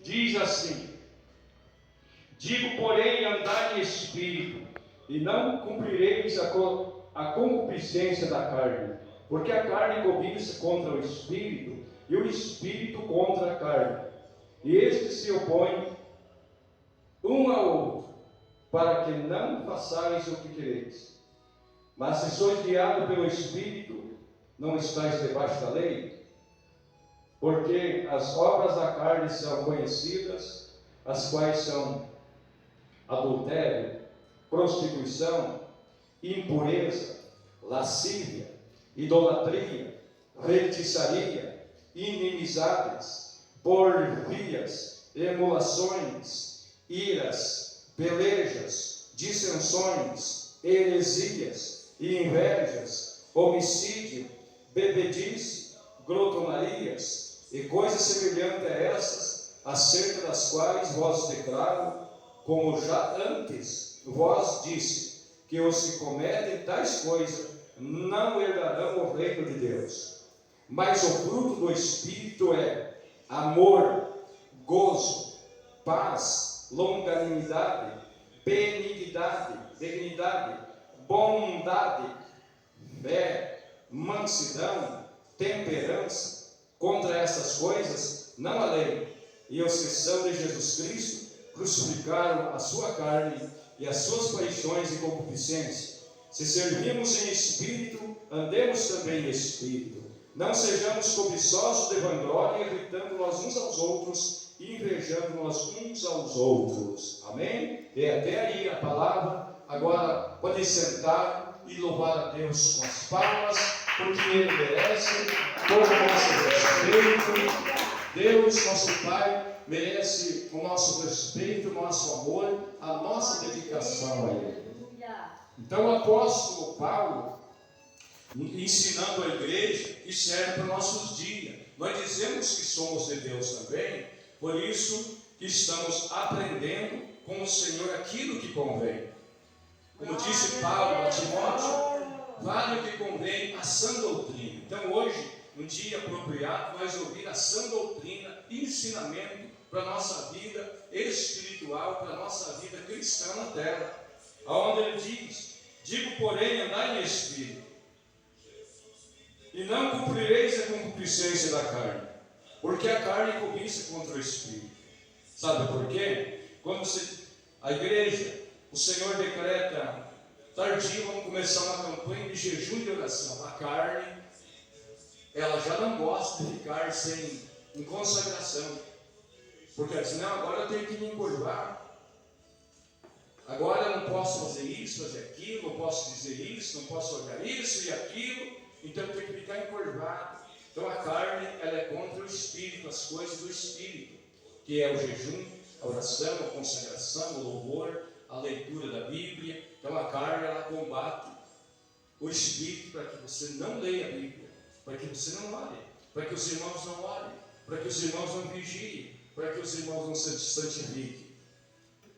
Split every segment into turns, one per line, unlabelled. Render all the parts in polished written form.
diz assim: digo, porém, andai em espírito, e não cumprireis a concupiscência da carne, porque a carne cobiça contra o espírito, e o espírito contra a carne, e estes se opõem um ao outro, para que não façais o que quereis. Mas se sois guiados pelo espírito, não estáis debaixo da lei? Porque as obras da carne são conhecidas, as quais são adultério, prostituição, impureza, lascívia, idolatria, feitiçaria, inimizades, porfias, emulações, iras, pelejas, dissensões, heresias e invejas, homicídio, bebedice, glotonarias e coisas semelhantes a essas, acerca das quais vos declaro, como já antes vos disse, que os que cometem tais coisas não herdarão o reino de Deus. Mas o fruto do Espírito é amor, gozo, paz, longanimidade, benignidade, bondade, fé, mansidão, temperança. Contra essas coisas não há lei. E os que são de Jesus Cristo crucificaram a sua carne e as suas paixões e concupiscência. Se servimos em espírito, andemos também em espírito. Não sejamos cobiçosos de vanglória, irritando-nos uns aos outros e invejando-nos uns aos outros. Amém? E até aí a palavra. Agora pode sentar e louvar a Deus com as palmas, porque Ele merece todo o nosso respeito. Deus, nosso Pai, merece o nosso respeito, o nosso amor, a nossa dedicação a Ele. Então o apóstolo Paulo, ensinando a igreja, que serve para os nossos dias. Nós dizemos que somos de Deus também, por isso que estamos aprendendo com o Senhor aquilo que convém. Como disse Paulo a Timóteo, vale o que convém a sã doutrina. Então hoje, um dia apropriado, nós ouvir a sã doutrina e ensinamento para a nossa vida espiritual, para a nossa vida cristã na terra. Onde ele diz: digo, porém, andai em espírito, e não cumprireis a concupiscência da carne, porque a carne cobiça contra o espírito. Sabe por quê? Quando a igreja, o Senhor decreta tardio, vamos começar uma campanha de jejum e de oração. A carne, ela já não gosta de ficar em consagração, porque ela diz: não, agora eu tenho que me encurvar. Agora eu não posso fazer isso, fazer aquilo, não posso dizer isso, não posso olhar isso e aquilo, então eu tenho que ficar encurvado. Então a carne, ela é contra o espírito, as coisas do espírito, que é o jejum, a oração, a consagração, o louvor, a leitura da Bíblia. Então a carne, ela combate o espírito para que você não leia a Bíblia, para que você não ore, para que os irmãos não orem, para que os irmãos não vigiem, para que os irmãos não se santifiquem.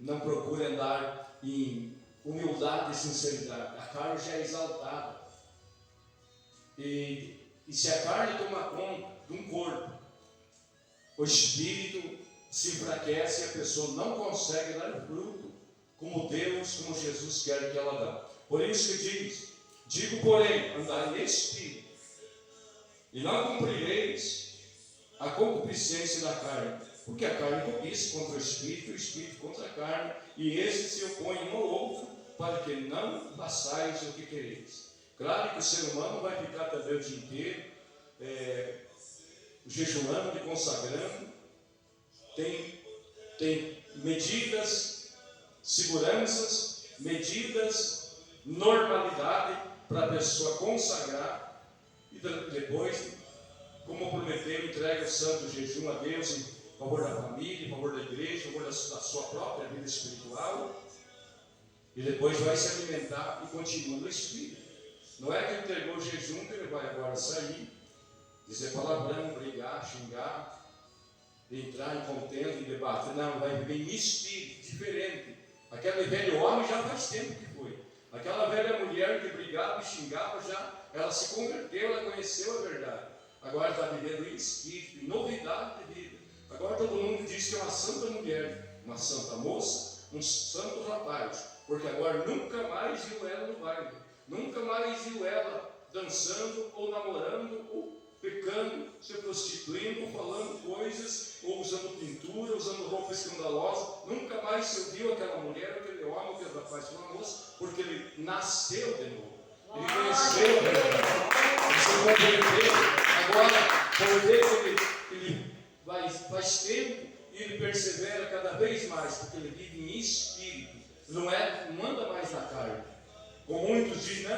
Não procure andar em humildade e sinceridade. A carne já é exaltada. E se a carne toma conta de um corpo, o espírito se enfraquece e a pessoa não consegue dar fruto como Deus, como Jesus quer que ela dê. Por isso que diz: digo, porém, andai em espírito, e não cumprireis a concupiscência da carne, porque a carne cobiça contra o espírito contra a carne, e estes se opõem um ao outro, para que não façais o que quereis. Claro que o ser humano vai ficar também o dia inteiro jejuando e consagrando. Tem medidas, seguranças, medidas, normalidade para a pessoa consagrar, e depois, como prometeu, entrega o santo jejum a Deus em favor da família, em favor da igreja, em favor da sua própria vida espiritual, e depois vai se alimentar e continua no espírito. Não é que entregou o jejum que ele vai agora sair, dizer palavrão, brigar, xingar, entrar em contenda, em debate. Não, vai viver em espírito, diferente. Aquele velho homem já faz tempo que foi. Aquela velha mulher que brigava e xingava, ela se converteu, ela conheceu a verdade. Agora está vivendo em espírito, em novidade de vida. Agora todo mundo diz que existe uma santa mulher, uma santa moça, um santo rapaz, porque agora nunca mais viu ela no baile, nunca mais viu ela dançando ou namorando ou pecando, se prostituindo, ou falando coisas, ou usando pintura, usando roupa escandalosa. Nunca mais se ouviu aquela mulher, aquele homem, aquele rapaz, aquela moça, porque ele nasceu de novo. Ele conheceu a verdade, ele se converteu. Agora, por ver que ele faz tempo e ele persevera cada vez mais, porque ele vive em espírito, não anda mais na carne. Como muitos dizem,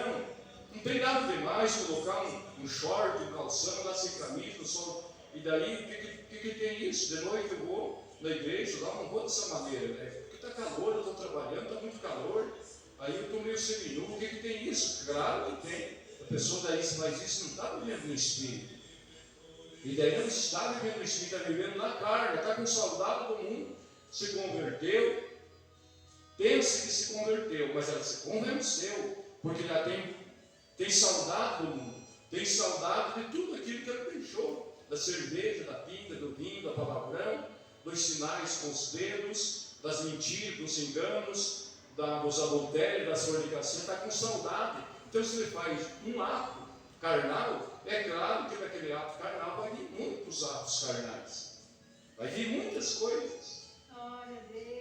não tem nada demais colocar um short, um calção, andar sem camisa, sol. E daí, o que tem isso? De noite eu vou na igreja, lá não vou dessa maneira, né? Porque está calor, eu estou trabalhando, está muito calor. Aí eu estou meio seminu, o que tem isso? Claro que tem. A pessoa daí que faz isso não está vivendo no espírito. E daí não está vivendo no espírito, está vivendo na carne, está com saudade do mundo, se converteu, pensa que se converteu, mas ela se convenceu, porque ela tem saudade do mundo, tem saudade de tudo aquilo que ela deixou, da cerveja, da pinga, do vinho, da palavrão, dos sinais com os dedos, das mentiras, dos enganos, dos adultérios, das fornicações, está com saudade. Então, se ele faz um ato carnal, é claro que naquele ato carnal vai vir muitos atos carnais, vai vir muitas coisas.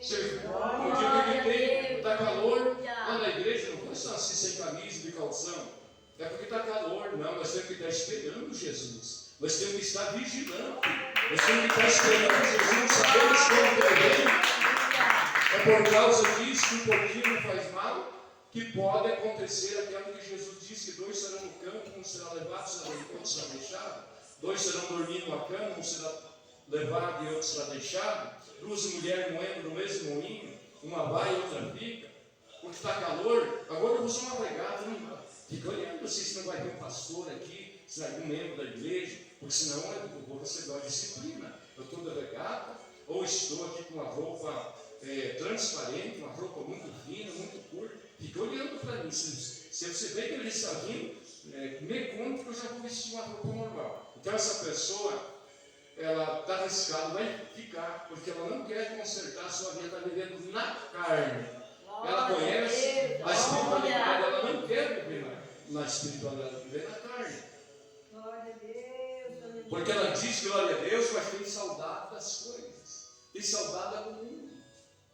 Porque tem, está calor, lá na igreja não pode estar assim sem camisa, de calção, é porque está calor. Não, nós temos que estar esperando Jesus, nós temos que estar vigilando, nós temos que estar esperando Jesus, sabemos como ele vem. É por causa disso que um pouquinho não faz mal, que pode acontecer aquilo que Jesus disse, que dois serão no campo, um será levado, outro será deixado, dois serão dormindo na cama, um será levado e outro será deixado, duas mulheres moendo no mesmo moinho, uma vai e outra fica, porque está calor. Agora eu vou usar uma regata, fica olhando se não vai ter um pastor aqui, se é algum membro da igreja, porque senão eu vou receber a disciplina. Eu estou de regata, ou estou aqui com uma roupa transparente, uma roupa muito fina, muito curta, fica olhando para mim. Se você vê que ele está vindo, me conta que eu já vou vestir uma roupa normal. Então essa pessoa, ela está arriscada, vai ficar, porque ela não quer consertar a sua vida, está vivendo na carne. Ela conhece a espiritualidade, ela não quer viver na espiritualidade, viver na carne. Porque ela diz glória a Deus, mas tem saudade das coisas, tem saudade do mundo,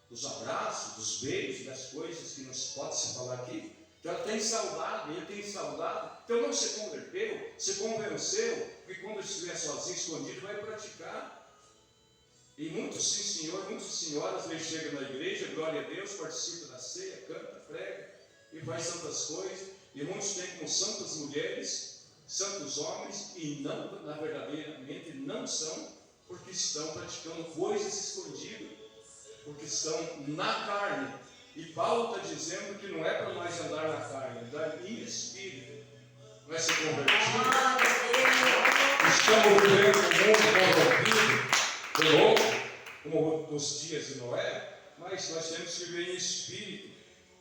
dos abraços, dos beijos, das coisas que não se pode se falar aqui. Então ela tem saudade, ele tem saudade. Então não se converteu, se convenceu que quando estiver sozinho, escondido, vai praticar. E muitos sim senhor, muitas senhoras vêm, chegam na igreja, glória a Deus, participam da ceia, canta, prega e faz santas coisas. E muitos têm como santas mulheres, santos homens, e não, na verdadeiramente não são, porque estão praticando coisas escondidas, porque estão na carne. E Paulo está dizendo que não é para nós andar na carne, andar em espírito, não é se convertir. Estamos vivendo um mundo corrompido, como nos dias de Noé, mas nós temos que viver em espírito.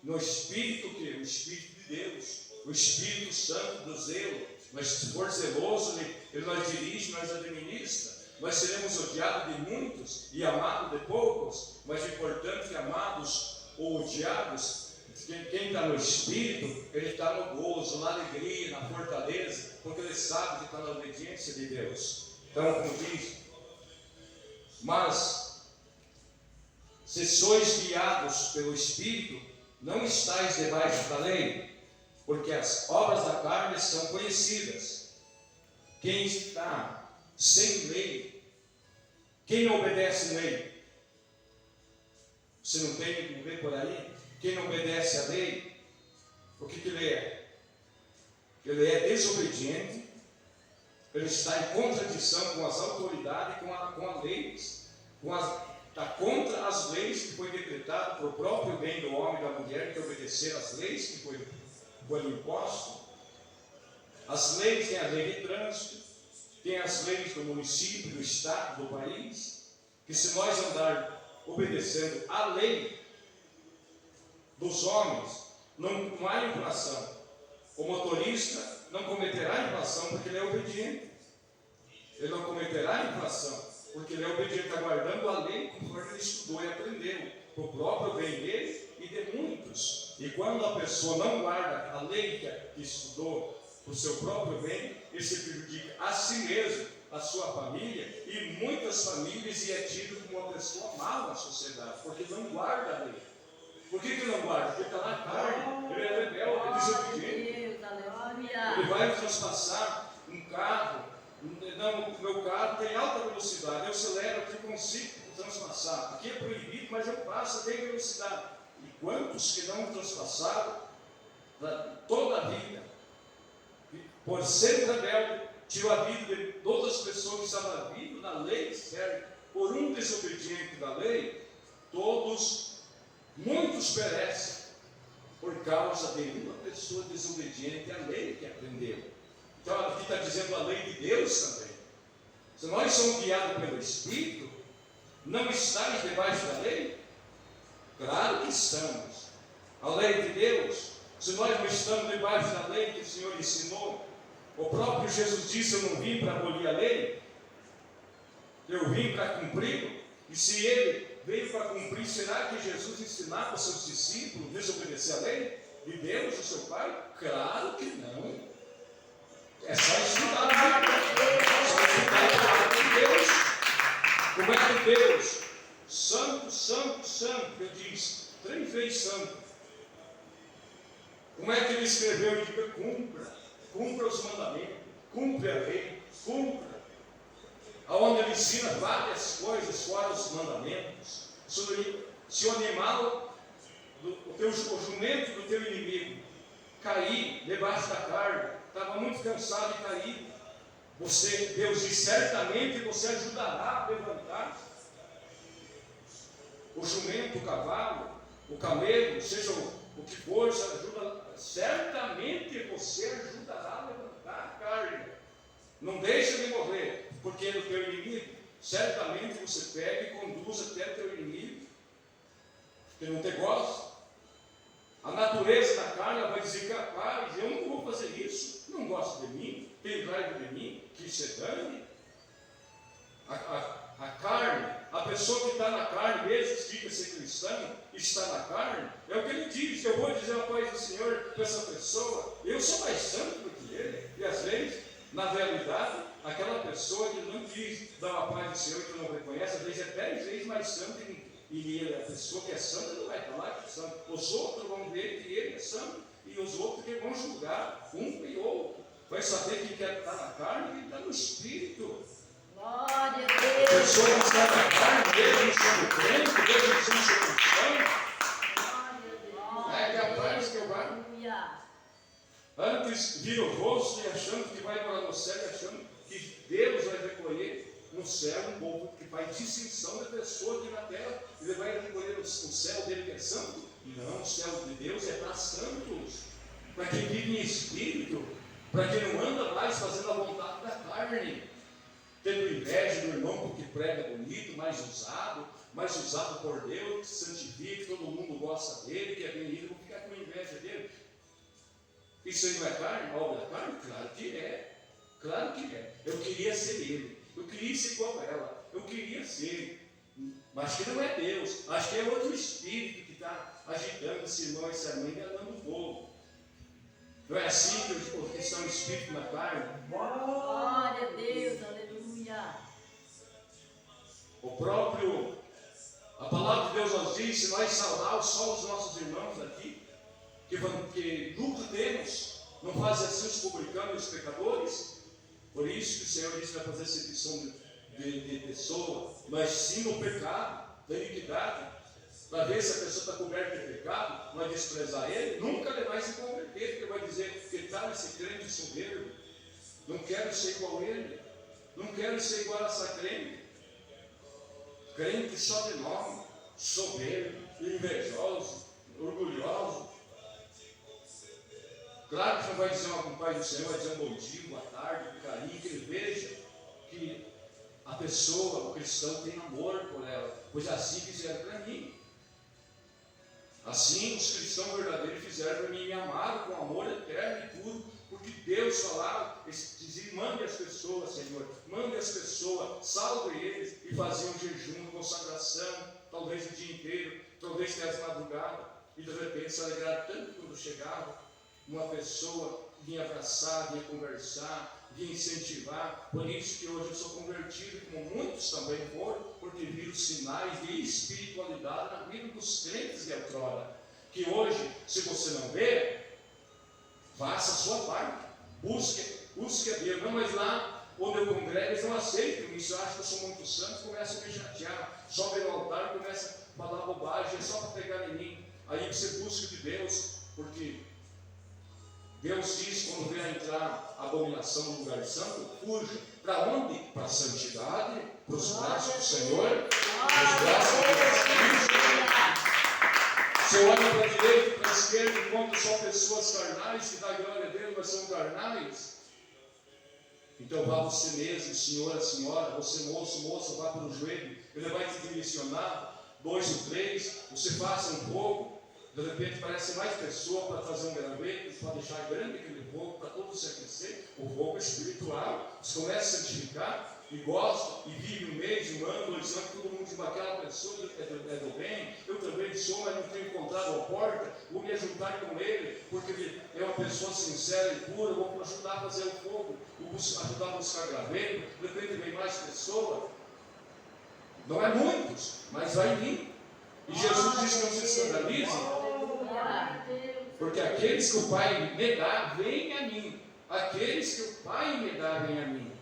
No espírito que? O Espírito de Deus, o Espírito Santo do zelo. Mas se for zeloso, ele nos dirige, nos administra. Nós seremos odiados de muitos e amados de poucos, mas é importante que amados ou odiados, quem está no Espírito, ele está no gozo, na alegria, na fortaleza, porque ele sabe que está na obediência de Deus. Então, como diz, mas se sois guiados pelo Espírito, não estáis debaixo da lei, porque as obras da carne são conhecidas. Quem está sem lei, quem não obedece à lei, você não tem que ver por aí? Quem não obedece à lei, o que ele é? Ele é desobediente, ele está em contradição com as autoridades, com a lei, está contra as leis que foi decretado por próprio bem do homem e da mulher, que obedecer às leis que foi imposto. As leis, tem a lei de trânsito, tem as leis do município, do estado, do país, que se nós andar obedecendo à lei dos homens, não há infração. O motorista não cometerá infração porque ele é obediente. Ele não cometerá infração porque ele é obediente, está guardando a lei lei conforme ele estudou e aprendeu, para o próprio bem dele e de muitos. E quando a pessoa não guarda a lei que estudou para o seu próprio bem, ele se prejudica a si mesmo, a sua família, e muitas famílias, e é tido como uma pessoa má na sociedade, porque não guarda a lei. Por que não guarda? Porque está na carne, ele é rebelde, é desobediente. Ele vai transpassar um carro, não, meu carro tem alta velocidade, eu acelero aqui, consigo transpassar. Aqui é proibido, mas eu passo, tem velocidade. E quantos que não transpassaram toda a vida, por ser rebelde, tirou a vida de todas as pessoas que estavam vivendo na lei certa, por um desobediente da lei, muitos perecem por causa de uma pessoa desobediente à lei que aprendeu. Então aqui está dizendo a lei de Deus também. Se nós somos guiados pelo Espírito, não estamos debaixo da lei? Claro que estamos. A lei de Deus, se nós não estamos debaixo da lei que o Senhor ensinou, o próprio Jesus disse: eu não vim para abolir a lei, eu vim para cumpri-lo. E se ele veio para cumprir, será que Jesus ensinava aos seus discípulos a desobedecer a lei de Deus, o seu Pai? Claro que não. É só estudar a palavra de Deus. Como é que Deus, santo, santo, santo, ele diz 3 vezes santo. Como é que ele escreveu? Ele diz: cumpra os mandamentos, cumpra a lei, cumpra. Aonde ele ensina várias coisas fora os mandamentos. Se o animal, o jumento do teu inimigo cair debaixo da carga, estava muito cansado e caído, Deus diz: certamente você ajudará a levantar. O jumento, o cavalo, o camelo, seja o que for, certamente você ajudará a levantar a carga. Não deixa de morrer, porque no teu inimigo, certamente você pega e conduz até o teu inimigo, que não te gosta. A natureza da carne vai dizer: capaz, eu não vou fazer isso, não gosta de mim, tem raiva de mim, que se dane. A carne, a pessoa que está na carne, mesmo que diga ser cristão, está na carne, é o que ele diz: eu vou dizer a paz do Senhor para essa pessoa, eu sou mais santo do que ele. E às vezes, na realidade, aquela pessoa que não diz dar a paz do Senhor, que não reconhece, às vezes é 10 vezes mais santo, e a pessoa que é santa não vai falar que é santo. Os outros vão ver que ele é santo, e os outros que vão julgar um e outro. Vai saber quem quer estar na carne e quem está no Espírito.
Glória a
A
Deus.
pessoa que está na carne, mesmo sendo crente, mesmo sendo cristão, é capaz que vai.
Aleluia.
Antes vira o rosto e achando que vai morar no céu, e achando que Deus vai recolher no céu um povo que faz distinção da pessoa aqui na terra. Ele vai recolher o céu dele que é santo. Não, o céu de Deus é para santos, para quem vive em espírito, para quem não anda mais fazendo a vontade da carne, tendo inveja do irmão porque prega bonito, mais usado por Deus, que se santifica, todo mundo gosta dele, que é bem-vindo, vou ficar com inveja dele. Isso aí não é carne? Obra da carne? Claro que é. Claro que é. Eu queria ser ele. Eu queria ser igual a ela. Eu queria ser. Mas que não é Deus. Acho que é outro espírito que está agitando esse irmão e essa irmã, enganando o povo. Não é assim que os que estão espírito na carne?
Glória a Deus. Aleluia.
A palavra de Deus nos diz: se nós saudarmos só os nossos irmãos aqui, que lucro temos, não faz assim os publicanos e os pecadores. Por isso que o Senhor disse: vai fazer acepção de pessoa, mas sim no pecado, da iniquidade, para ver se a pessoa está coberta de pecado, vai desprezar ele, nunca ele vai se converter, porque vai dizer que está nesse crente soberbo, não quero ser igual a ele, não quero ser igual a essa crente só de nome, soberbo, invejoso, orgulhoso. Claro que não vai dizer uma pai do Senhor, vai dizer um bom dia, boa tarde, um carinho, que ele veja que a pessoa, o cristão, tem amor por ela, pois assim fizeram para mim. Assim os cristãos verdadeiros fizeram para mim, me amaram com amor eterno e puro, porque Deus falava, dizia, mande as pessoas, Senhor, mande as pessoas, salve eles, e faziam jejum, consagração, talvez o dia inteiro, talvez até as madrugadas, e de repente se alegraram tanto quando chegava, uma pessoa vinha abraçar, vinha conversar, vinha incentivar. Por isso que hoje eu sou convertido, como muitos também foram, porque viram sinais de espiritualidade na vida dos crentes de outrora. Que hoje, se você não vê, faça a sua parte, busque a Deus. Não, mas lá onde eu congrego, eles não aceitam isso. Eu acho que eu sou muito santo, começa a me chatear, sobe no altar e começa a falar bobagem, é só para pegar em mim. Aí você busca de Deus, porque Deus diz, quando vem a entrar a abominação no lugar santo, fuja. Para onde? Para a santidade, para os braços do Senhor, para os braços de Deus. Se eu olho para a direita e para a esquerda e encontro só pessoas carnais, que dá glória a Deus, mas são carnais, então vá você mesmo, senhora, você moço, vá para o joelho, ele vai te direcionar, 2 ou 3, você faça um pouco. De repente parece mais pessoa para fazer um graveto, para deixar grande aquele fogo, para todos se aquecer. O fogo é espiritual. Você começa a santificar e gosta, e vive um mês, um ano, 2 anos, todo mundo diz, aquela pessoa é do bem, eu também sou, mas não tenho encontrado a porta, vou me juntar com ele, porque ele é uma pessoa sincera e pura, vou ajudar a fazer o fogo, vou ajudar a buscar graveto. De repente vem mais pessoa, não é muitos, mas vai vir. E Jesus diz que não se escandalizem, porque aqueles que o Pai me dá, vêm a mim. Aqueles que o Pai me dá, vêm a mim.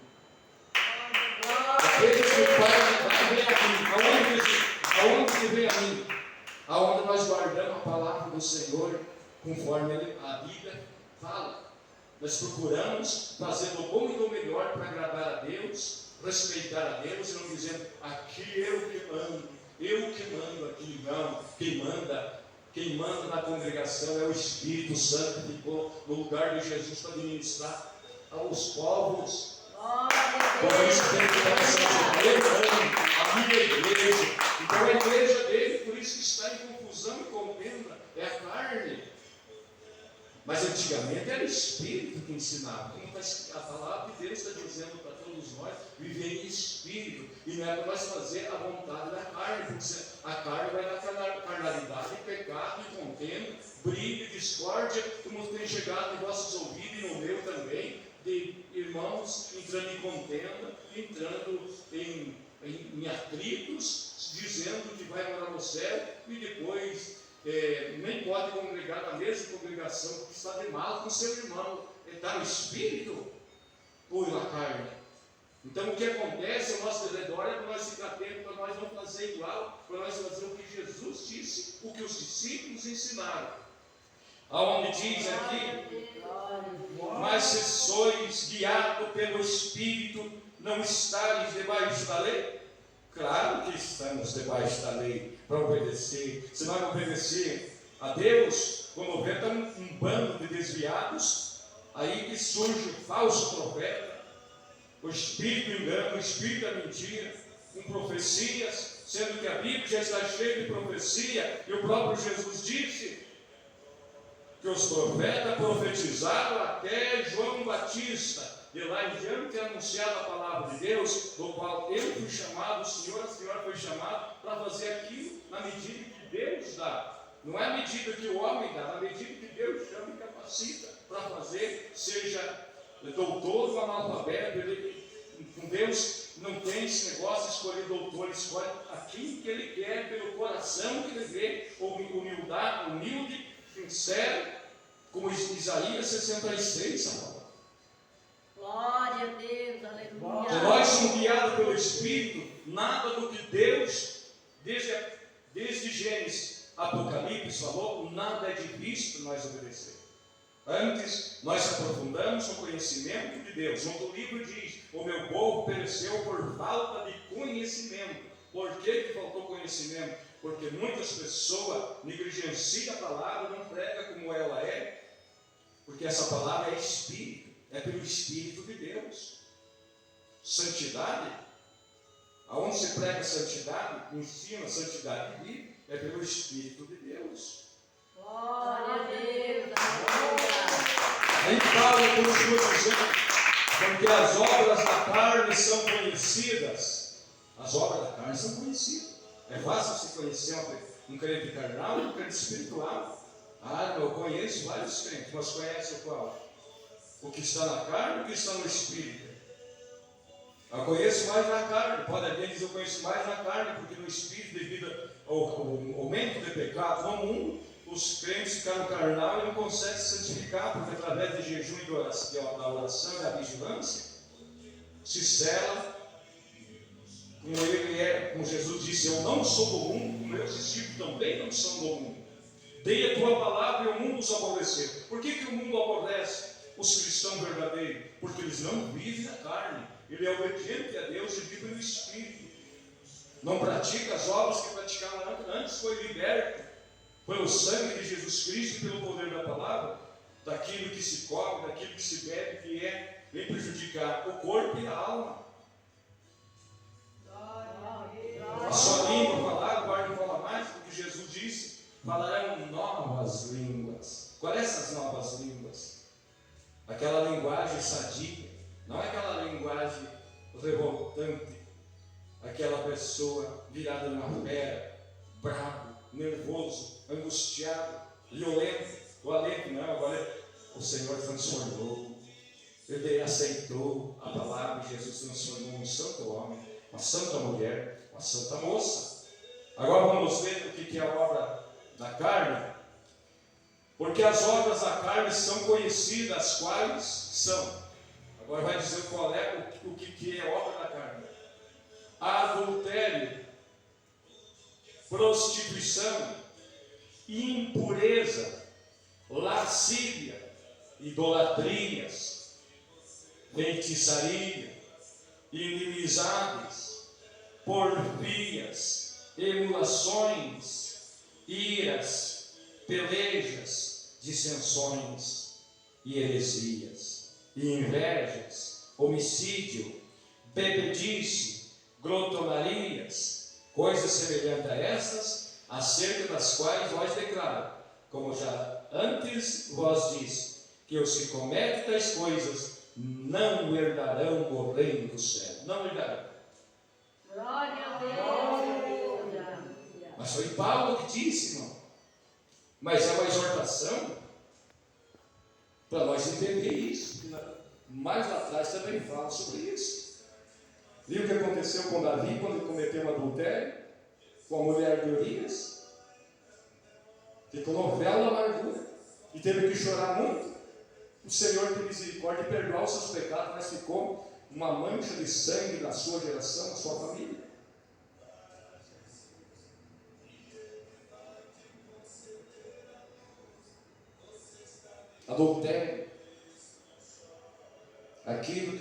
Aqueles que o Pai me dá, vêm a mim. Aonde que vem a mim? Aonde nós guardamos a palavra do Senhor, conforme a Bíblia fala. Nós procuramos fazer do bom e do melhor para agradar a Deus, respeitar a Deus, e não dizendo, aqui eu que mando. Eu que mando aqui, não. Quem manda na congregação é o Espírito Santo, que ficou no lugar de Jesus para administrar aos povos. Por isso tem que estar lembrando a minha igreja. Então a igreja dele, por isso que está em confusão e contenda, é a carne. Mas antigamente era o Espírito que ensinava. Como a palavra de Deus está dizendo para todos nós, viver em Espírito. E não é para nós fazer a vontade da carne, porque a carne vai dar carnalidade, pecado, e contenda, briga, discórdia, como tem chegado em vossos ouvidos e no meu também, de irmãos entrando em contenda, entrando em atritos, dizendo que vai morar no céu, e depois nem pode congregar na mesma congregação, que está de mal com seu irmão. Está no Espírito ou na carne? Então o que acontece ao nosso redor é para nós ficar atentos, para nós não fazer igual, para nós fazer o que Jesus disse, o que os discípulos ensinaram. Aonde diz aqui, mas se sois guiados pelo Espírito, não estáis debaixo da lei? Claro que estamos debaixo da lei para obedecer. Se nós não obedecer a Deus, quando houver um bando de desviados, aí que surge o falso profeta, o espírito do engano, o espírito da mentira, com profecias, sendo que a Bíblia já está cheia de profecia, e o próprio Jesus disse que os profetas profetizaram até João Batista. De lá em diante é anunciada a palavra de Deus, do qual eu fui chamado, a senhora foi chamado para fazer aquilo na medida que Deus dá. Não é a medida que o homem dá, na medida que Deus chama e capacita para fazer, seja doutor ou analfabeto. Com Deus não tem esse negócio de escolher doutor, ele escolhe aquilo que ele quer, pelo coração que ele vê, humilde, sincero, como Isaías 66, Samuel.
Glória a Deus, aleluia.
Se nós somos guiados pelo Espírito, nada do que Deus, desde Gênesis, Apocalipse falou, nada é difícil para nós obedecer. Antes, nós aprofundamos o conhecimento de Deus. No livro diz, o meu povo pereceu por falta de conhecimento. Por que faltou conhecimento? Porque muitas pessoas negligenciam a palavra, não pregam como ela é, porque essa palavra é Espírito, é pelo Espírito de Deus. Santidade, aonde se prega santidade, ensina santidade de vida, é pelo Espírito de Deus.
Glória a Deus, aleluia.
Aí Paulo continua dizendo, porque as obras da carne são conhecidas. As obras da carne são conhecidas. É fácil você conhecer um crente carnal e um crente espiritual. Ah, eu conheço vários crentes, mas conhece o qual? O que está na carne e o que está no espírito. Eu conheço mais na carne. Pode haver dizer, eu conheço mais na carne, porque no espírito, devido ao aumento de pecado no mundo, os crentes ficaram carnal e não conseguem se santificar, porque através de jejum e da oração e da vigilância, se sela, como Jesus disse, eu não sou do mundo, meus discípulos também não são do mundo. Dei a tua palavra e o mundo os aborreceu. Por que o mundo aborrece os cristãos verdadeiros? Porque eles não vivem na carne. Ele é obediente a Deus e vive no Espírito. Não pratica as obras que praticava antes, foi liberto pelo sangue de Jesus Cristo e pelo poder da palavra, daquilo que se come, daquilo que se bebe, que vem prejudicar o corpo e a alma. A sua língua falar, agora não fala mais, porque Jesus disse, falarão novas línguas. Quais essas novas línguas? Aquela linguagem sadia, não é aquela linguagem revoltante, aquela pessoa virada numa fera, bravo, nervoso, angustiado, violento. Violento não, agora o Senhor transformou. Ele aceitou a palavra e Jesus transformou um santo homem, uma santa mulher, uma santa moça. Agora vamos ver o que é a obra da carne. Porque as obras da carne são conhecidas, quais são. Agora vai dizer qual é o que é a obra da carne. Adultério, prostituição, impureza, lascívia, idolatrias, feitiçaria, inimizades, porfias, emulações, iras, pelejas, dissensões e heresias, e invejas, homicídio, bebedice, glotonarias, coisas semelhantes a estas, acerca das quais vós declaro, como já antes vós disse, que os que cometem tais coisas não herdarão o reino do céu. Não herdarão.
Glória a Deus.
Mas foi Paulo que disse, irmão. Mas é uma exortação para nós entender isso. Mais lá atrás também fala sobre isso. Viu o que aconteceu com Davi quando ele cometeu um adultério com a mulher de Urias? Ficou novela da amargura e teve que chorar muito. O Senhor tem misericórdia de perdoar os seus pecados, mas ficou uma mancha de sangue na sua geração, na sua família. Adultério, aquilo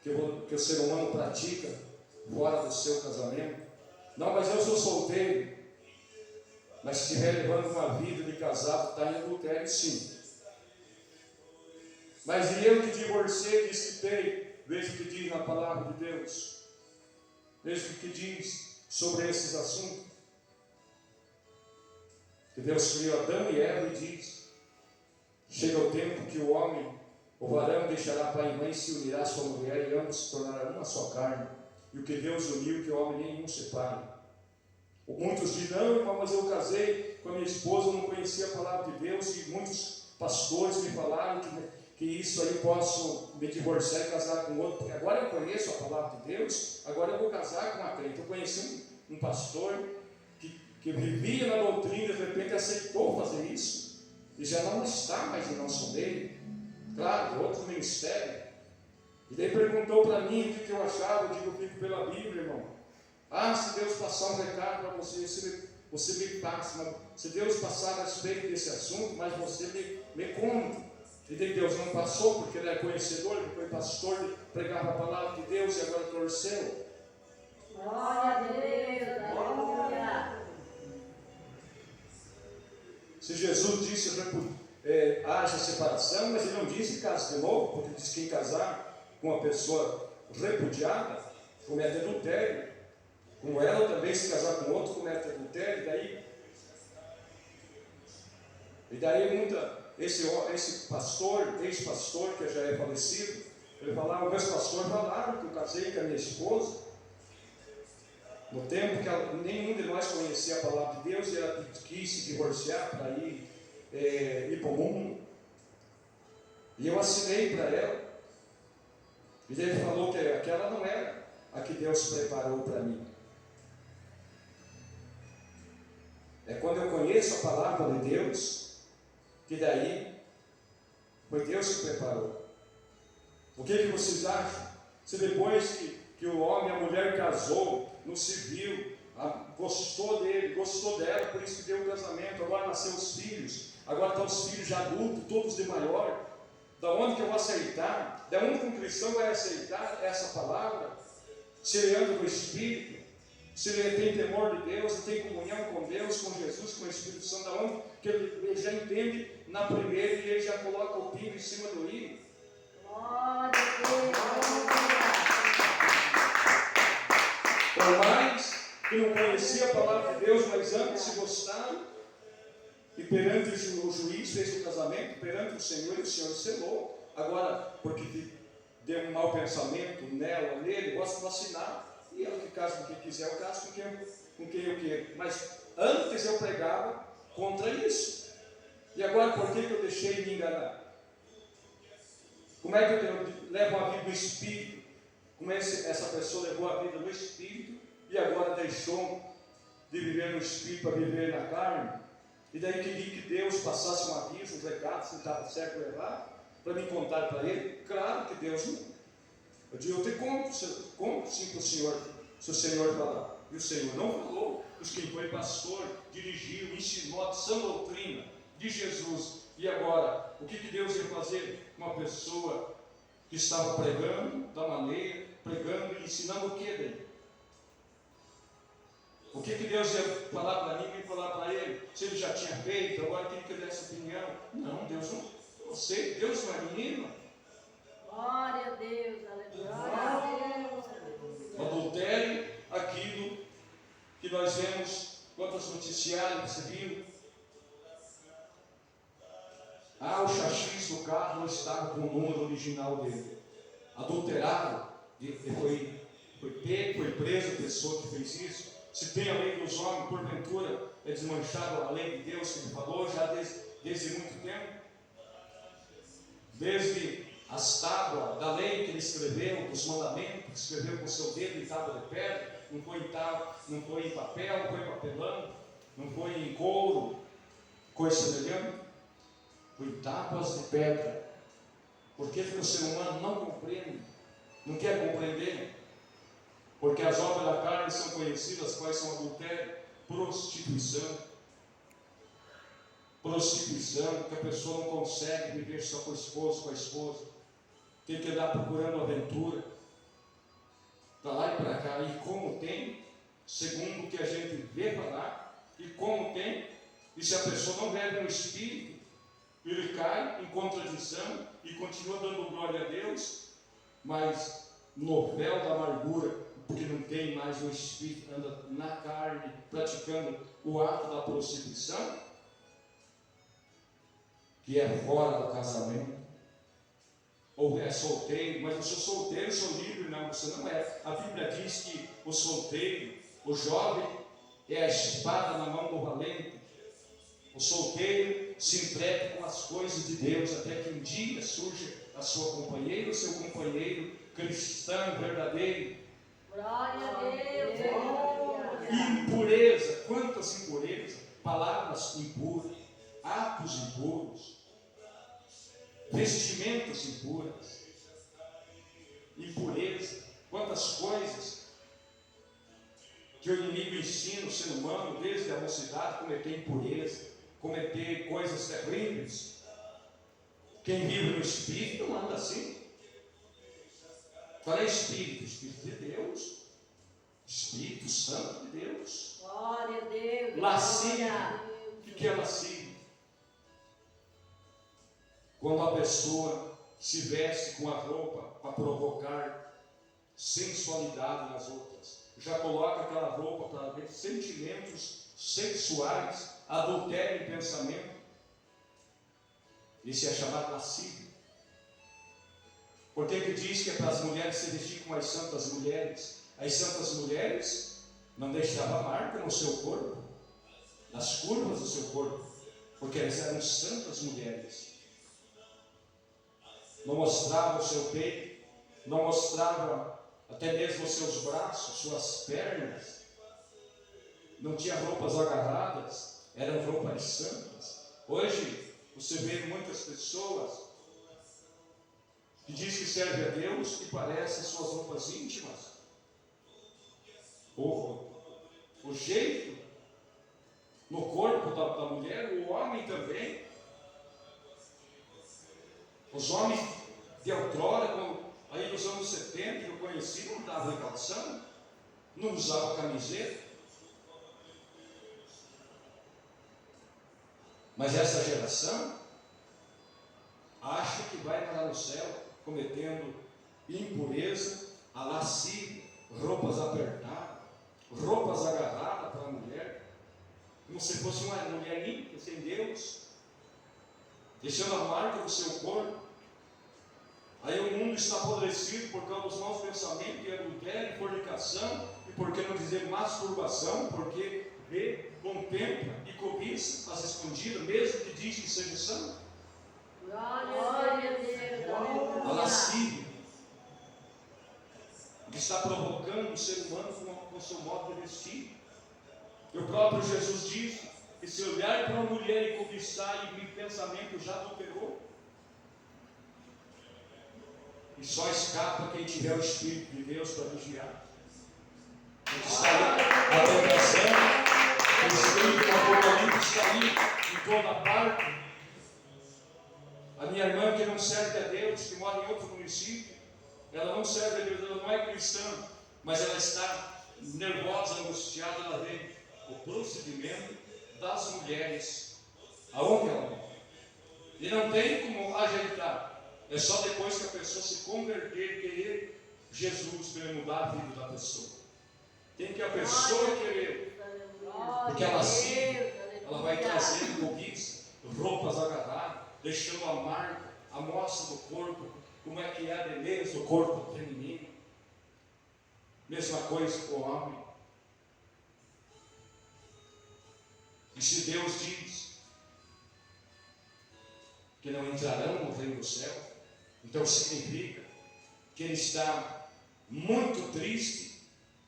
que o ser humano pratica fora do seu casamento. Não, mas eu sou solteiro. Mas se estiver levando uma vida de casado, está em adultério, sim. Mas e eu que divorciei, desquitei, veja o que diz na palavra de Deus. Veja o que diz sobre esses assuntos. Que Deus criou Adão e Eva e diz: chega o tempo que o homem, o varão, deixará pai e mãe, se unirá à sua mulher, e ambos se tornarão uma só carne. E o que Deus uniu, que o homem nenhum separe. Muitos dizem: não, irmão, mas eu casei com a minha esposa, eu não conhecia a palavra de Deus, e muitos pastores me falaram que isso aí posso me divorciar e casar com outro, porque agora eu conheço a palavra de Deus, agora eu vou casar com uma crente. Eu conheci um pastor que vivia na doutrina, de repente aceitou fazer isso, e já não está mais em nosso meio, claro, outro ministério. E daí perguntou para mim o que eu achava. Eu digo: eu fico pela Bíblia, irmão. Ah, se Deus passar um recado para você, você me passa. Mas se Deus passar a respeito desse assunto, mas você me conta. E daí Deus não passou, porque ele é conhecedor, ele foi pastor, ele pregava a palavra de Deus e agora torceu.
Glória a Deus. Aleluia.
Se Jesus disse haja separação, mas ele não disse case de novo, porque diz que quem casar com uma pessoa repudiada comete adultério. Como ela também, se casar com outro, comete adultério. E daí esse pastor, ex-pastor, que já é falecido, ele falava, meus pastores falaram que eu casei com a minha esposa, no tempo que nenhum de nós conhecia a palavra de Deus, e ela quis se divorciar para ir para o mundo. E eu assinei para ela. E ele falou que aquela não era a que Deus preparou para mim. É quando eu conheço a palavra de Deus, que daí foi Deus que preparou. O que vocês acham? Se depois que o homem e a mulher casou no civil, gostou dele, gostou dela, por isso que deu o casamento, agora nasceu os filhos, agora estão os filhos já adultos, todos de maior, da onde que eu vou aceitar? Da onde que um cristão vai aceitar essa palavra? Se ele anda com o Espírito, se ele tem temor de Deus, ele tem comunhão com Deus, com Jesus, com o Espírito Santo, da onde que ele já entende na primeira e ele já coloca o pingo em cima do i.
Glória a Deus.
Por mais que não conhecia a palavra de Deus, mas antes se gostaram, e perante o juiz fez o casamento, perante o Senhor selou. Agora, porque deu um mau pensamento nela, nele, gosta de assinar, e ela que casa com quem quiser, eu caso com quem eu quero. Mas antes eu pregava contra isso. E agora, por que eu deixei me enganar? Como é que eu levo a vida do Espírito? Como essa pessoa levou a vida do Espírito e agora deixou de viver no Espírito para viver na carne? E daí queria que Deus passasse um aviso, um recado, se estava certo ou errado, para me contar para ele. Claro que Deus não. Eu digo, eu te conto sim para o Senhor, se o Senhor falar. E o Senhor não falou, pois quem foi pastor, dirigiu, ensinou a sã doutrina de Jesus. E agora, o que Deus ia fazer com uma pessoa que estava pregando da maneira, pregando e ensinando o que daí? O que Deus ia falar para mim e falar para ele? Se ele já tinha feito, agora queria que eu desse opinião. Não, Deus não sei, Deus não é menino.
Glória a Deus, aleluia.
O adultério, aquilo que nós vemos, quantos noticiários você viu? O chassi do carro não estava com o número original dele. Adulterado, foi pego, foi preso a pessoa que fez isso. Se tem a lei dos homens, porventura, é desmanchado a lei de Deus que ele falou já desde muito tempo. Desde as tábuas da lei que ele escreveu, dos mandamentos, que escreveu com o seu dedo em tábua de pedra, não foi em papel, não foi em papelão, não foi em couro, coisa semelhante, foi em tábuas de pedra. Por que o ser humano não compreende, não quer compreender? Porque as obras da carne são conhecidas, quais são adultério, prostituição, que a pessoa não consegue viver só com o esposo, com a esposa, tem que andar procurando aventura, para lá e para cá, e como tem, segundo o que a gente vê falar, e como tem, e se a pessoa não vive no Espírito, ele cai em contradição e continua dando glória a Deus, mas no véu da amargura, porque não tem mais o Espírito, anda na carne, praticando o ato da prostituição, que é fora do casamento, ou é solteiro, mas eu sou solteiro, sou livre. Não, você não é. A Bíblia diz que o solteiro, o jovem, é a espada na mão do valente. O solteiro se entrega com as coisas de Deus, até que um dia surja a sua companheira, o seu companheiro cristão verdadeiro.
Glória a Deus.
Impureza, quantas impurezas, palavras impuras, atos impuros, vestimentas impuras, impureza, quantas coisas que o inimigo ensina o ser humano desde a mocidade, cometer impureza, cometer coisas terríveis. Quem vive no Espírito não anda assim. Qual é Espírito? Espírito de Deus, Espírito Santo de Deus.
Glória a Deus.
Lascívio. O que é lascívio? Quando a pessoa se veste com a roupa para provocar sensualidade nas outras, já coloca aquela roupa para ver sentimentos sexuais, adultério em pensamento. Isso é chamado lascívio. Por que diz que é para as mulheres se vestir como as santas mulheres? As santas mulheres não deixavam marca no seu corpo, nas curvas do seu corpo, porque elas eram santas mulheres. Não mostravam o seu peito, não mostravam até mesmo os seus braços, suas pernas. Não tinha roupas agarradas, eram roupas santas. Hoje você vê muitas pessoas que dizem que servem a Deus e parecem suas roupas íntimas. O jeito no corpo da mulher, o homem também. Os homens de outrora, aí nos anos 70, que eu conheci, não dava calção, não usava camiseta. Mas essa geração acha que vai parar no céu cometendo impureza, a lascívia, roupas apertadas, roupas agarradas para a mulher, como se fosse uma mulher limpa, sem Deus, deixando a marca do seu corpo. Aí o mundo está apodrecido por causa dos maus pensamentos, de adultério, fornicação, e por que não dizer masturbação, porque vê, contempla e cobiça as escondidas, mesmo que diz que seja santo.
Glória a Deus.
A lascívia, que está provocando o ser humano com o seu modo de vestir. E o próprio Jesus disse que se olhar para uma mulher e cobiçar e em pensamento já adulterou. E só escapa quem tiver o Espírito de Deus para vigiar. Está aí a tentação, o Espírito do Apocalipse está aí em toda parte. A minha irmã que não serve a Deus, que mora em outro município, ela não serve a Deus, ela não é cristã, mas ela está nervosa, angustiada, ela vê o procedimento das mulheres, aonde ela mora. E não tem como ajeitar. É só depois que a pessoa se converter e querer Jesus para mudar a vida da pessoa. Tem que a pessoa querer, porque ela sim, ela vai trazendo cobiça, roupas agarradas, deixando a marca, a mostra do corpo, como é que é a beleza do corpo feminino. Mesma coisa com o homem. E se Deus diz que não entrarão no reino do céu, então significa que Ele está muito triste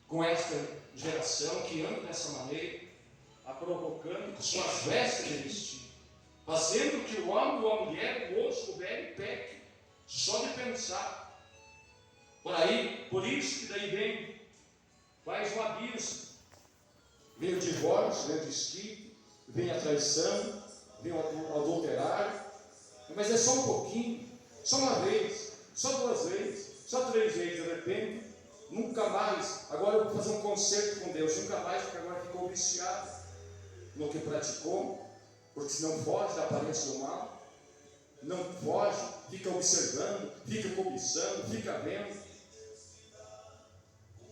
com esta geração que anda dessa maneira, a provocando com suas vestes de vestir, fazendo que o homem ou a mulher, o moço, o velho, peque, só de pensar. Por isso que daí faz um abismo. Vem o divórcio, vem o desquite, vem a traição, vem o adulterário. Mas é só um pouquinho, só uma vez, só duas vezes, só três vezes, de repente, nunca mais. Agora eu vou fazer um concerto com Deus, nunca mais, porque agora ficou viciado no que praticou, porque senão foge da aparência do mal, não foge, fica observando, fica cobiçando, fica vendo.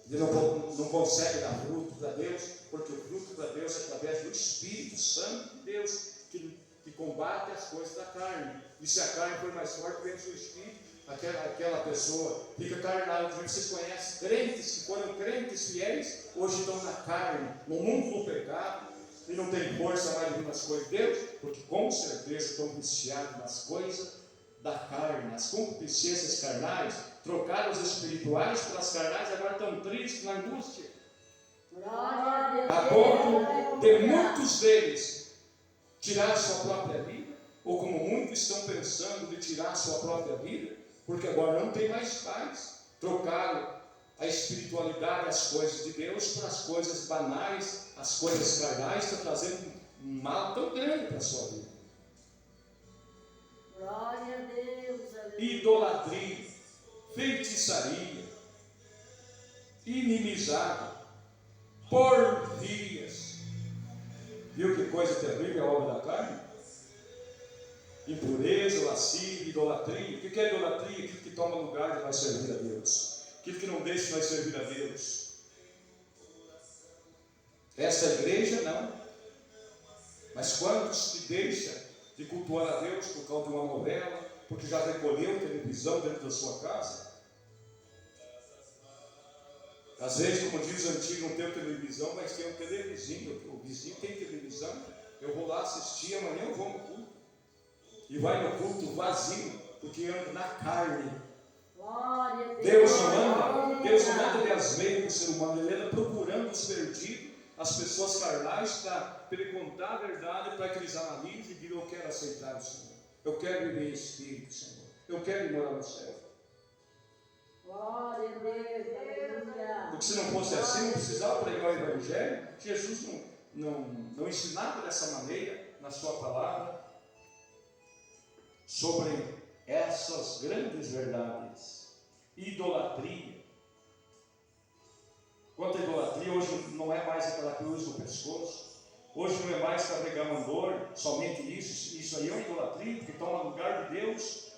Ele não consegue dar fruto para Deus, porque o fruto para Deus é através do Espírito Santo de Deus, que combate as coisas da carne. E se a carne for mais forte, vem o seu Espírito, aquela pessoa fica carnal. Vocês conhecem crentes que foram crentes fiéis, hoje estão na carne, no mundo do pecado, e não tem força mais nas coisas de Deus, porque com certeza estão viciados nas coisas da carne, nas concupiscências carnais, trocaram os espirituais pelas carnais, agora estão tristes na angústia, a ponto de muitos deles tirar sua própria vida, ou como muitos estão pensando de tirar sua própria vida, porque agora não tem mais paz, trocaram a espiritualidade, as coisas de Deus, para as coisas banais, as coisas carnais, está trazendo um mal tão grande para a sua vida.
Glória a Deus.
Idolatria, feitiçaria, inimizade, porfias. Viu que coisa terrível a obra da carne? Impureza, lascívia, idolatria. O que é idolatria? Aquilo que toma lugar de nós servir a Deus, aquilo que não deixa nós servir a Deus. Essa igreja não. Mas quantos que deixam de cultuar a Deus por causa de uma novela, porque já recolheu televisão dentro da sua casa. Às vezes, como diz o antigo, não tenho televisão, mas tem um televizinho. O vizinho tem televisão, eu vou lá assistir, amanhã eu vou no culto. E vai no culto vazio, porque anda na carne. Deus não anda de asmeio com o ser humano, Ele anda procurando os perdidos, as pessoas carnais, para ele contar a verdade, para que eles analisem e digam: eu quero aceitar o Senhor, eu quero viver em Espírito, Senhor, eu quero ir morar no céu.
Glória a Deus, aleluia.
Porque se não fosse assim, não precisava pregar o Evangelho. Jesus não ensinava dessa maneira na sua palavra sobre essas grandes verdades. Idolatria. Quanto à idolatria, hoje não é mais aquela cruz no pescoço, hoje não é mais carregar mandor, somente isso aí é uma idolatria, porque toma lugar de Deus.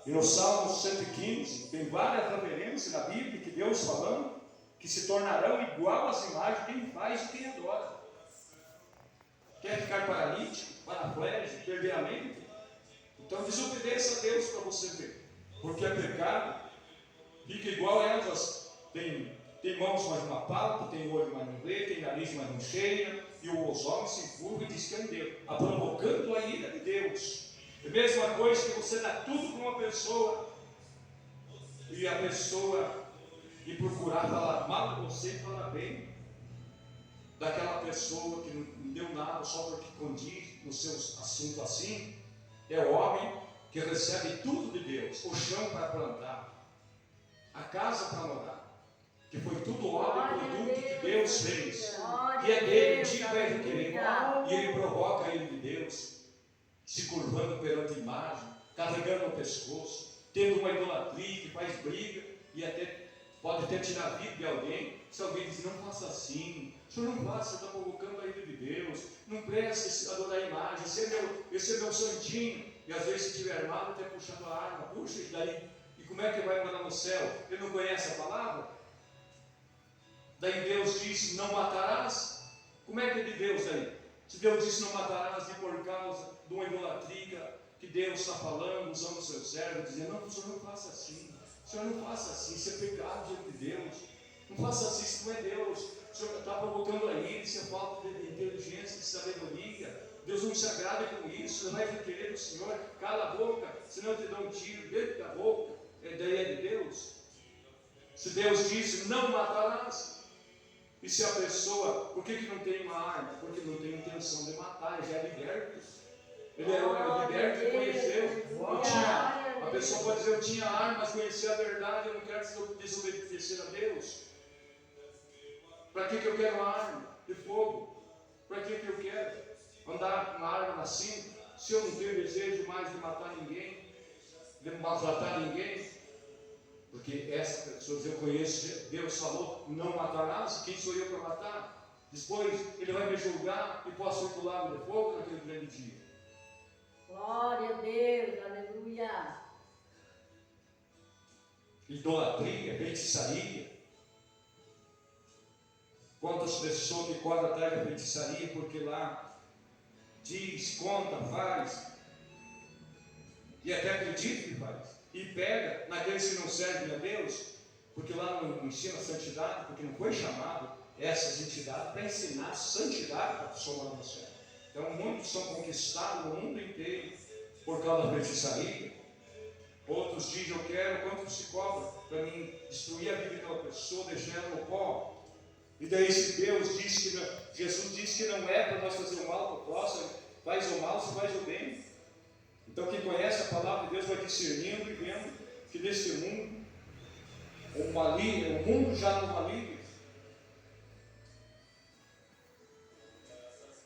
E no Salmo 115, tem várias referências na Bíblia que Deus falando que se tornarão igual às imagens quem faz e quem adora. Quer ficar paralítico, paraplégico, perder a mente? Então desobedeça a Deus para você ver. Porque é pecado, fica igual a elas. Tem mãos, mas não apalpa, tem olho, mas não vê, tem nariz, mas não cheira. E os homens se curvam e dizem que é um Deus, provocando a ira de Deus. É a mesma coisa que você dá tudo para uma pessoa e a pessoa e procurar falar mal de você e falar bem daquela pessoa que não deu nada só porque condiz no seu assunto assim. É o homem que recebe tudo de Deus, o chão para plantar, a casa para morar, que foi tudo obra e produto que Deus fez, e é dele, diga ele querer, e ele provoca ele de Deus, se curvando perante a imagem, carregando o pescoço, tendo uma idolatria que faz briga e até pode até tirar a vida de alguém. Se alguém diz: não faça assim, o senhor não faça, você está provocando a ira de Deus, não presta adorar a imagem, esse é meu santinho. E às vezes, se estiver armado, até puxando a arma, puxa, e daí, e como é que vai mandar no céu? Ele não conhece a palavra? Daí Deus disse: não matarás. Como é que é de Deus daí? Se Deus disse não matarás, e por causa de uma idolatria que Deus está falando, usando o seu servo, dizendo: não, o senhor não faça assim, o senhor não faça assim, isso é pecado diante de Deus, não faça assim, isso não é Deus, o senhor está provocando a ira, isso é falta de inteligência, de sabedoria, Deus não se agrada com isso, você vai requerer do Senhor, cala a boca, senão eu te dou um tiro dentro da boca, daí é de Deus. Se Deus disse não matarás, e se a pessoa, por que não tem uma arma? Porque não tem intenção de matar, ele já é liberto. Ele é liberto e conheceu. Não tinha, a pessoa pode dizer: eu tinha arma, mas conheci a verdade, eu não quero desobedecer a Deus. Para que eu quero uma arma de fogo? Para que eu quero andar com uma arma na cinta, se eu não tenho desejo mais de matar ninguém, de maltratar ninguém? Porque essa pessoa, eu conheço, Deus falou: não matarás, quem sou eu para matar? Depois ele vai me julgar e posso ir para o lago de fogo naquele grande dia.
Glória a Deus, aleluia.
Idolatria, feitiçaria. Quantas pessoas que correm atrás da feitiçaria porque lá diz, conta, faz, e até acredita que faz, e pega naqueles que não servem a Deus, porque lá não ensina a santidade, porque não foi chamado essas entidades para ensinar santidade para a pessoa lá no céu. Então muitos são conquistados no mundo inteiro por causa da feitiçaria. Outros dizem: eu quero, quanto se cobra para mim destruir a vida daquela pessoa, deixar ela no pó. E daí, se Deus disse que Jesus disse que não é para nós fazer o mal para o próximo, faz o mal, se faz o bem. Então quem conhece a palavra de Deus vai discernindo e vendo que nesse mundo, o mundo já não maligno.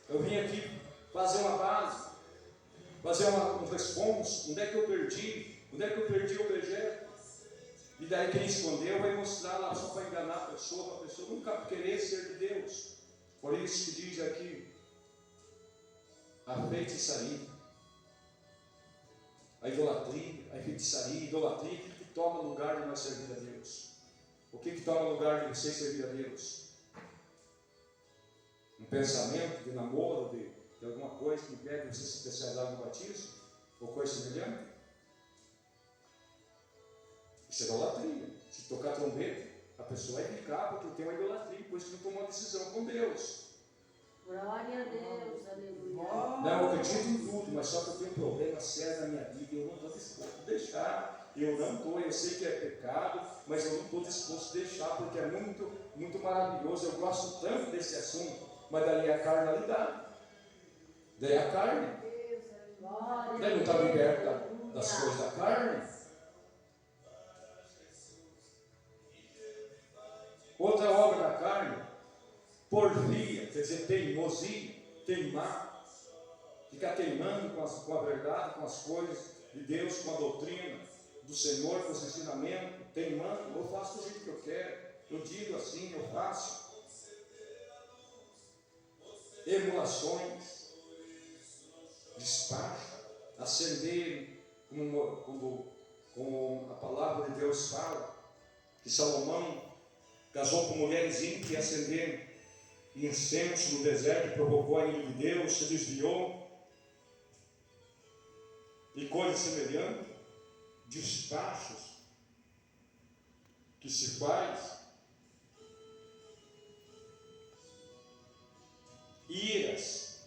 Eu vim aqui fazer uma base, fazer um responso. Onde é que eu perdi? Onde é que eu perdi o objeto? E daí quem escondeu vai mostrar lá só para enganar a pessoa, para a pessoa nunca querer ser de Deus. Por isso que diz aqui a feitiçaria, a idolatria, a feitiçaria, a idolatria, o que toma lugar de nós servir a Deus? O que toma lugar de você servir a Deus? Um pensamento de namoro, Tem alguma coisa que impede você se especializar no batismo? Ou coisa semelhante? Isso é idolatria. Se tocar trombeta, a pessoa vai ficar porque tem uma idolatria, por isso que não tomou uma decisão com Deus.
Glória a Deus, aleluia.
Não, eu acredito em tudo, mas só que eu tenho um problema sério na minha vida e eu não estou disposto a deixar. Eu sei que é pecado, mas eu não estou disposto a deixar, porque é muito, muito maravilhoso. Eu gosto tanto desse assunto, mas daí é a carnalidade. Daí é a carne. Daí não está liberto das coisas da carne. Outra obra da carne, porfia, quer dizer, teimosia, teimar, ficar teimando com a verdade, com as coisas de Deus, com a doutrina do Senhor, com os ensinamentos, teimando. Eu faço do jeito que eu quero, eu digo assim, eu faço. Emulações, despacho, acender, como a palavra de Deus fala, que Salomão casou com mulheres ímpias e acenderam incenso no deserto, provocou a ira de Deus, se desviou, e coisas semelhantes, despachos que se faz, iras.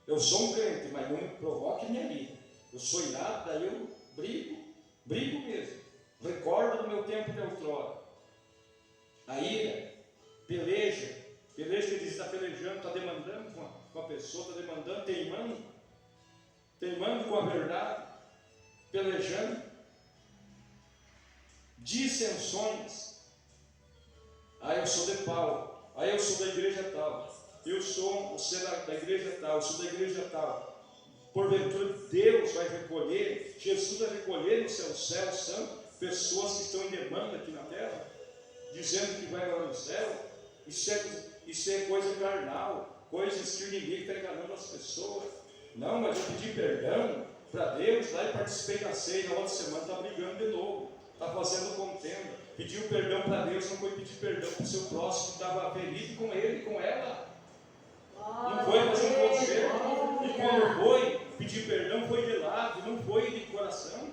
Eu sou um crente, mas não me provoque minha ira. Eu sou irado, daí eu brigo mesmo. Recordo do meu tempo de outrora. A ira, peleja que diz que está pelejando, está demandando com a pessoa, está demandando, teimando com a verdade, pelejando, dissensões. Eu sou de Paulo, eu sou da igreja tal, eu sou da igreja tal, eu sou da igreja tal. Porventura Deus vai recolher, Jesus vai recolher no seu céu santo pessoas que estão em demanda aqui na terra, dizendo que vai lá no céu. Isso é coisa carnal, coisas que o inimigo está enganando as pessoas. Não, mas eu pedi perdão para Deus, lá e participei da ceia, na outra semana está brigando de novo, está fazendo contenda. Pediu perdão para Deus, não foi pedir perdão para o seu próximo que estava ferido com ele e com ela. Não foi fazer um conselho. E quando foi pedir perdão, foi de lado, não foi de coração.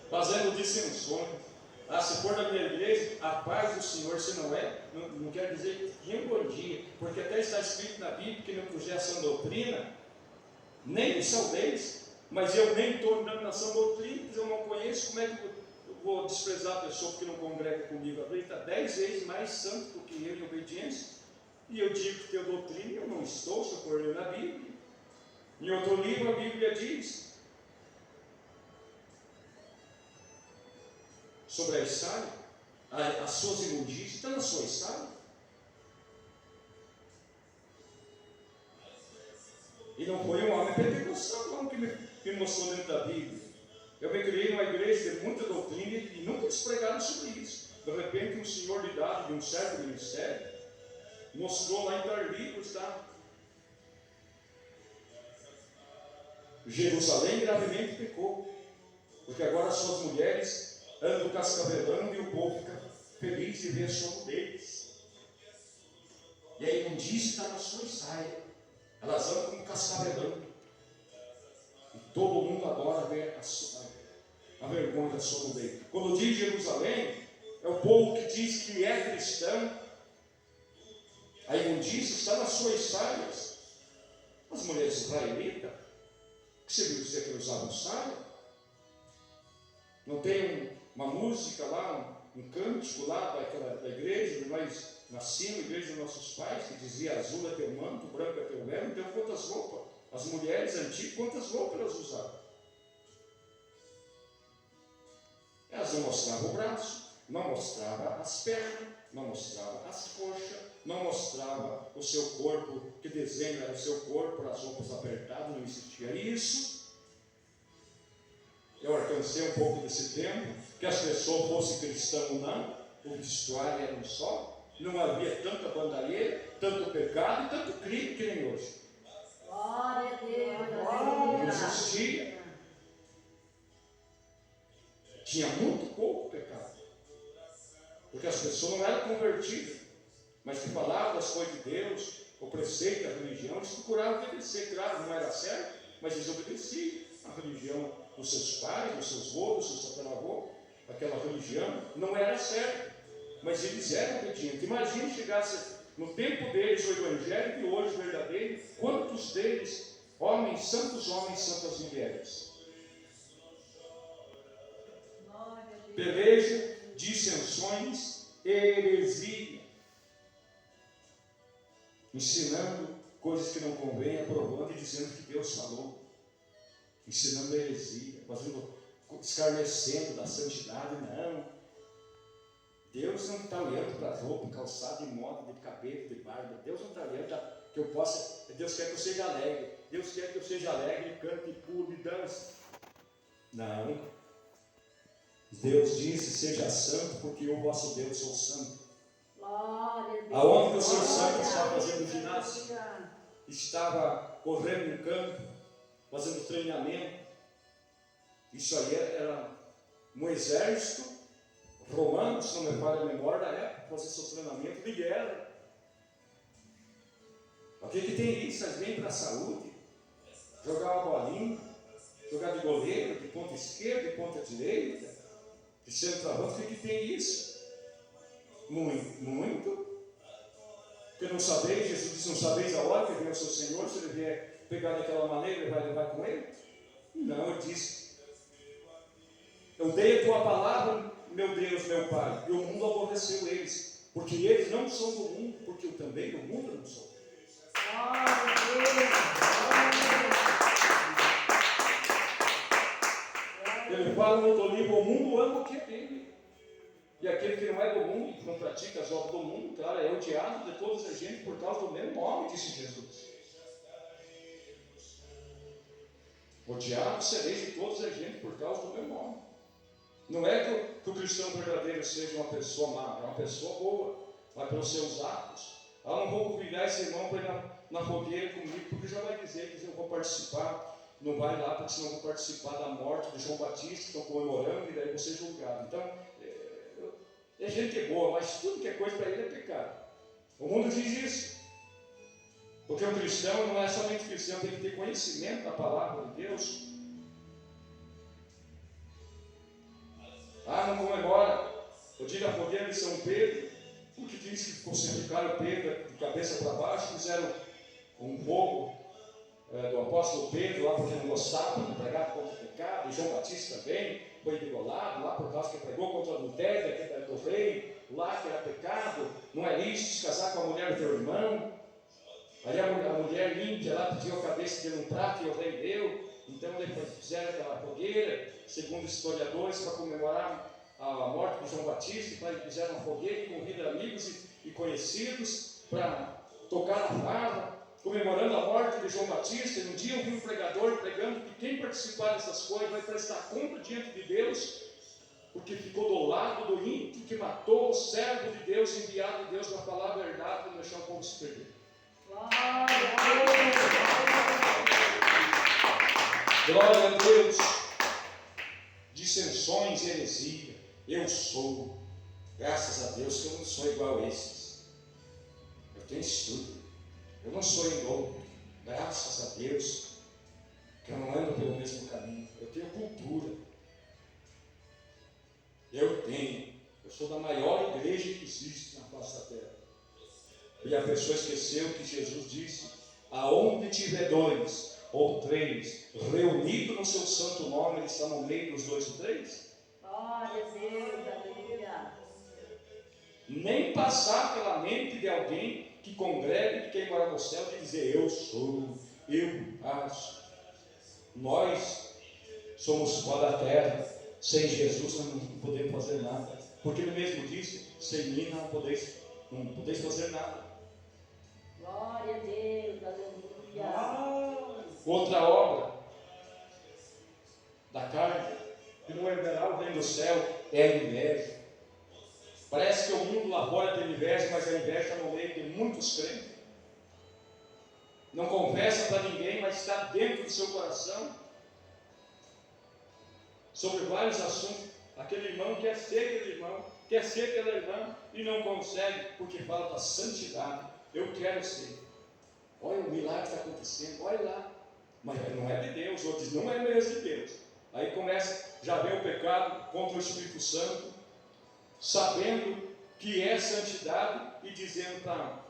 Fazendo dissensões. Se for da minha igreja, a paz do Senhor, se não é, não quer dizer nem bom dia, porque até está escrito na Bíblia que não puser essa doutrina, nem me saudeis, mas eu nem estou andando nessa doutrina, porque eu não conheço, como é que eu vou desprezar a pessoa porque não congrega comigo? Ele está 10 vezes mais santo do que eu em obediência, e eu digo que tenho doutrina e eu não estou, se eu for ler na Bíblia. Em outro livro a Bíblia diz sobre a estalha, as suas imundícias, está na sua estalha. E não foi um homem pentecostal não que me mostrou dentro da Bíblia. Eu me criei numa igreja de muita doutrina e nunca eles pregaram sobre isso. De repente um senhor de idade, de um certo ministério, mostrou lá em Carlitos, Jerusalém gravemente pecou, porque agora as suas mulheres andam cascavelando e o povo fica feliz de ver a sua nudez. E a imundícia está na sua saia. Elas andam como cascavelando. E todo mundo adora ver a vergonha da sua nudez. Quando diz Jerusalém, é o povo que diz que é cristão. A imundícia está nas suas saias. As mulheres israelitas, que você viu dizer que usavam saia? Não tem uma música lá, um cântico lá da igreja, de nós nascemos, a igreja dos nossos pais, que dizia: azul é teu manto, branco é teu véu. Então quantas roupas? As mulheres antigas, quantas roupas elas usavam? Elas não mostravam o braço, não mostravam as pernas, não mostravam as coxas, não mostrava o seu corpo, que desenho era o seu corpo, as roupas apertadas, não existia isso. Eu alcancei um pouco desse tempo, que as pessoas fossem cristãs ou não, o vestuário era um só, não havia tanta bandalheira, tanto pecado e tanto crime que nem hoje.
Glória a Deus,
Não existia. Tinha muito pouco pecado, porque as pessoas não eram convertidas. mas que falavam das coisas de Deus, o preceito da religião, eles procuravam obedecer. Claro, não era certo, mas eles obedeciam a religião dos seus pais, dos seus avós, dos seus tataravós. Aquela religião não era certa, mas eles eram obedientes. Imagine chegasse no tempo deles o evangelho de hoje verdadeiro, quantos deles, santas mulheres. Peleja, dissensões, heresia, ensinando coisas que não convêm, aprovando e dizendo que Deus falou, ensinando heresia, escarnecendo da santidade. Não, Deus não está olhando para roupa, calçado, de moda, de cabelo, de barba. Deus não está olhando que eu possa. Deus quer que eu seja alegre. Deus quer que eu seja alegre, cante, pule, dance. Não. Deus disse: seja santo, porque eu, vosso Deus, sou santo. Aonde que o seu santo estava fazendo ginástica? Estava correndo no campo, fazendo treinamento. Isso aí era um exército romano, se não me falha a memória da época, fazer seu treinamento de guerra. Aquele que tem isso, mas vem para a saúde, jogar uma bolinha, jogar de goleiro, de ponta esquerda, de ponta direita, de centroavante, aquele que tem isso. Muito. Porque não sabeis, Jesus disse, não sabeis a hora que vem o seu Senhor, se ele vier pegar daquela maneira, ele vai levar com ele? Não, ele disse, eu dei a tua palavra, meu Deus, meu Pai, e o mundo aborreceu eles, porque eles não são do mundo, porque eu também do mundo não sou. Ele fala no outro livro, o mundo ama o que é dele. E aquele que não é do mundo, que não pratica as obras do mundo, claro, é odiado de toda a gente por causa do meu nome, disse Jesus. Odiado sereis de toda a gente por causa do meu nome. Não é que o cristão verdadeiro seja uma pessoa má, é uma pessoa boa, mas pelos seus atos. Não vou convidar esse irmão para ir na fogueira comigo, porque já vai dizer que eu vou participar. Não vai lá, porque senão eu vou participar da morte de João Batista, que estão comemorando, e daí vou ser julgado. Então, é gente boa, mas tudo que é coisa para ele é pecado. O mundo diz isso. Porque o cristão não é somente cristão, tem que ter conhecimento da palavra de Deus. Não comemora o dia da fogueira de São Pedro, porque diz que crucificaram Pedro de cabeça para baixo, fizeram um fogo do apóstolo Pedro lá porque não gostava de pregar contra o pecado, e João Batista também foi degolado lá por causa que pregou contra a adultério do rei, lá que era pecado, não é lícito se casar com a mulher do teu irmão. Aí a mulher ímpia lá pediu a cabeça dele num prato e o rei deu. Então depois fizeram aquela fogueira, segundo historiadores, para comemorar a morte de João Batista, fizeram uma fogueira e convidaram amigos e conhecidos para tocar a farra, comemorando a morte de João Batista. E um dia eu vi um pregador pregando que quem participar dessas coisas vai prestar conta diante de Deus, porque ficou do lado do ímpio que matou o servo de Deus, enviado de Deus para falar a verdade e não deixar o povo se perder. Glória a Deus. Dissensões, heresia. Eu sou, graças a Deus, que eu não sou igual a esses. Eu tenho estudo. Eu não sou igual. Graças a Deus, que eu não ando pelo mesmo caminho. Eu tenho cultura. Eu sou da maior igreja que existe na face da terra. E a pessoa esqueceu que Jesus disse: aonde tiver 2 ou 3 reunidos no seu santo nome, ele está no meio dos 2 ou 3.
Glória a Deus, aleluia.
Nem passar pela mente de alguém que congrega e que quer morar no céu de dizer: eu sou, eu faço. Nós somos pó da terra. Sem Jesus nós não podemos fazer nada. Porque ele mesmo disse: sem mim não podeis fazer nada.
Glória a Deus, aleluia.
Outra obra da carne que não herdará o reino do céu é a inveja. Parece que o mundo lá fora tem inveja, mas a inveja está no meio de muitos crentes. Não confessa para ninguém, mas está dentro do seu coração. Sobre vários assuntos. Aquele irmão quer ser aquele irmão, quer ser telermã e não consegue porque falta santidade. Eu quero ser. Olha, o milagre está acontecendo, olha lá. Mas não é de Deus, outros não é mesmo de Deus. Aí começa, já vem o pecado contra o Espírito Santo, sabendo que é santidade e dizendo para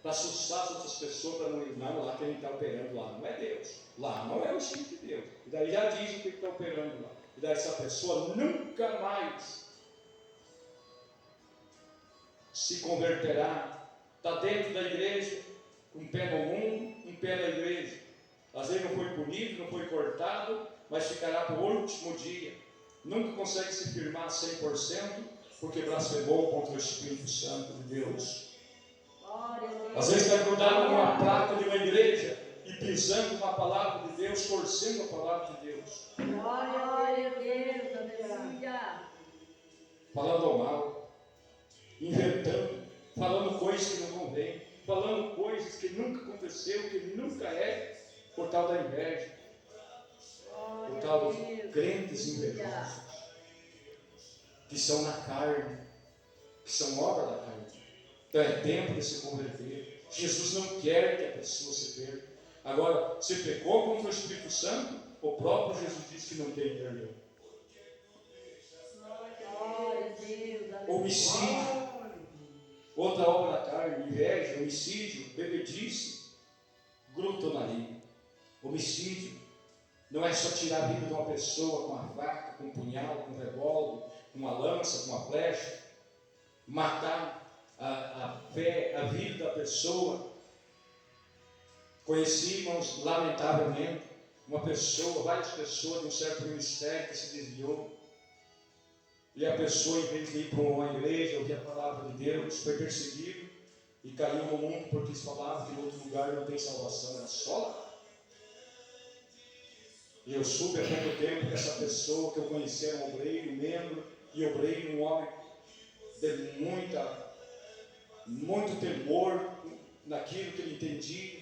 assustar as outras pessoas, para não ir, não, lá quem está operando lá não é Deus, lá não é o Espírito de Deus. E daí já diz o que está operando lá. E daí essa pessoa nunca mais se converterá. Está dentro da igreja, um pé no mundo, um pé na igreja. Às vezes não foi punido, não foi cortado, mas ficará para o último dia. Nunca consegue se firmar 100%, porque blasfemou contra o Espírito Santo de Deus. Às vezes está grudado numa placa de uma igreja e pisando uma palavra de Deus, torcendo a palavra de Deus.
Glória a Deus, aleluia.
Falando mal, inventando, falando coisas que não convém, falando coisas que nunca aconteceu, que nunca é, por tal da inveja, por tal de crentes invejosos, que são na carne, que são obra da carne. Então é tempo de se converter. Jesus não quer que a pessoa se perca. Agora, se pecou contra o Espírito Santo, o próprio Jesus disse que não tem perdão. Homicídio, outra obra da carne, inveja, homicídio, bebedice, glutonaria. Homicídio não é só tirar a vida de uma pessoa com uma faca, com um punhal, com um revólver, com uma lança, com uma flecha, matar a fé, a vida da pessoa. Conheci, irmãos, lamentavelmente, várias pessoas de um certo ministério que se desviou. E a pessoa, em vez de ir para uma igreja, ouvir a palavra de Deus, foi perseguido e caiu no mundo porque se falava que em outro lugar não tem salvação, era só lá. E eu soube há pouco tempo que essa pessoa que eu conheci era um obreiro, membro, e obreiro, um homem de muito temor naquilo que ele entendia,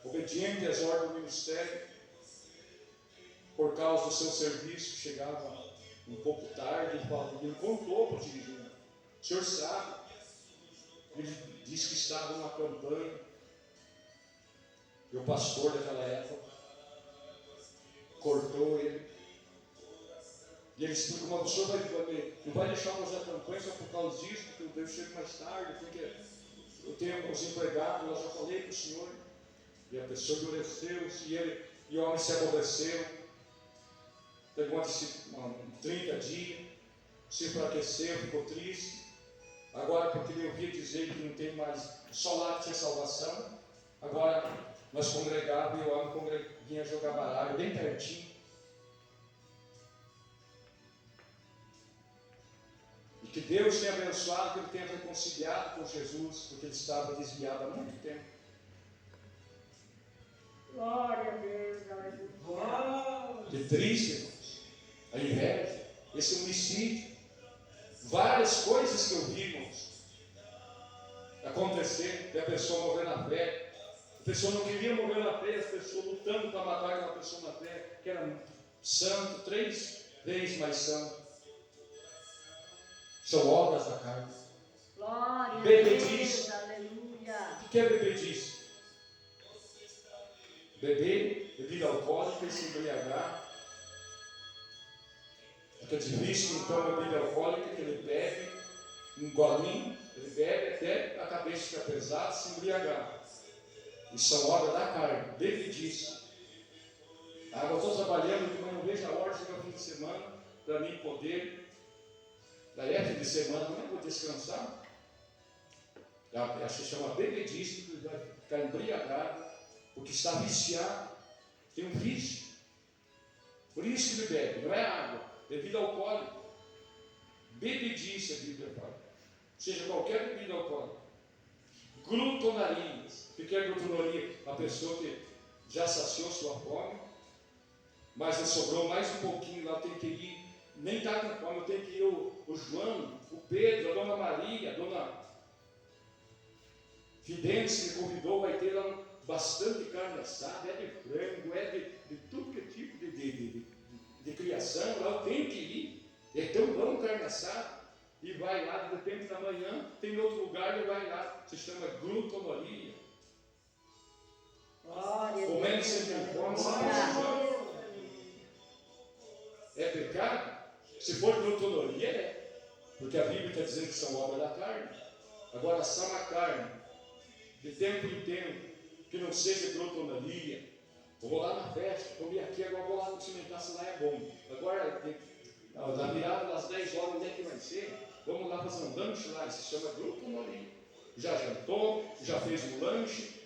obediente às ordens do ministério, por causa do seu serviço, chegava um pouco tarde, ele contou para o dirigente: o senhor sabe, ele disse que estava numa campanha, e o pastor daquela época cortou ele, e ele explicou: mas o senhor não vai deixar eu fazer a campanha só por causa disso, porque eu chego mais tarde, porque eu tenho os empregados, eu já falei para o senhor. E a pessoa endureceu-se, e o homem se aborreceu, pegou 30 dias, se enfraqueceu, ficou triste. Agora, porque ele ouvia dizer que não tem mais, só lá que tinha salvação, agora nós congregávamos e o homem vinha jogar baralho bem pertinho. E que Deus tenha abençoado, que ele tenha reconciliado com Jesus, porque ele estava desviado há muito tempo.
Glória a Deus, aleluia.
Que triste, irmãos. A inveja, esse homicídio, várias coisas que eu vi, irmãos, acontecer, e a pessoa morrer na fé. A pessoa não queria morrer na fé, as pessoas lutando para matar aquela pessoa na fé, que era santo, 3 vezes mais santo. São obras da carne.
Glória a
Bebedice.
Deus, aleluia.
O que é bebedice? Beber, bebida alcoólica e se embriagar. Fica difícil, então, bebida alcoólica, que ele bebe um golinho, ele bebe até a cabeça ficar pesada, se embriagar. Isso são obras da carne, bebedice. Eu estou trabalhando, mas não vejo a hora de chegar o fim de semana, para mim poder, daí é fim de semana, não é vou descansar. Acho que chama bebedice, que vai ficar embriagado, porque está viciado, tem um vício. Por isso que ele bebe, não é água, bebida alcoólica. Bebedice é bebida alcoólica, seja qualquer bebida alcoólica. Glutonarias, o que é glutonaria? A pessoa que já saciou sua fome, mas já sobrou mais um pouquinho lá, tem que ir, nem está com fome, eu tenho que ir o João, o Pedro, a Dona Maria, a Dona Fidência me convidou, vai ter lá bastante carne assada, é de frango, é de tudo que é tipo de criação, lá eu tenho que ir, é tão bom carne assada. e vai lá, de repente da manhã, tem outro lugar e vai lá, se chama glutonaria.
Glória a
Comendo
Deus.
sempre fome, sem
Aleluia.
decisão. É pecado? Se for glutonaria, é. Porque a Bíblia está dizendo que são obras da carne. Agora, só uma carne, de tempo em tempo, que não seja glutonaria. Eu vou lá na festa, comi aqui, agora vou lá no cimentar, se lá é bom. Agora, na virada das 10 horas, onde é que vai ser? Vamos lá fazer um lanche lá, isso se chama glutonaria. Já jantou, já fez um lanche,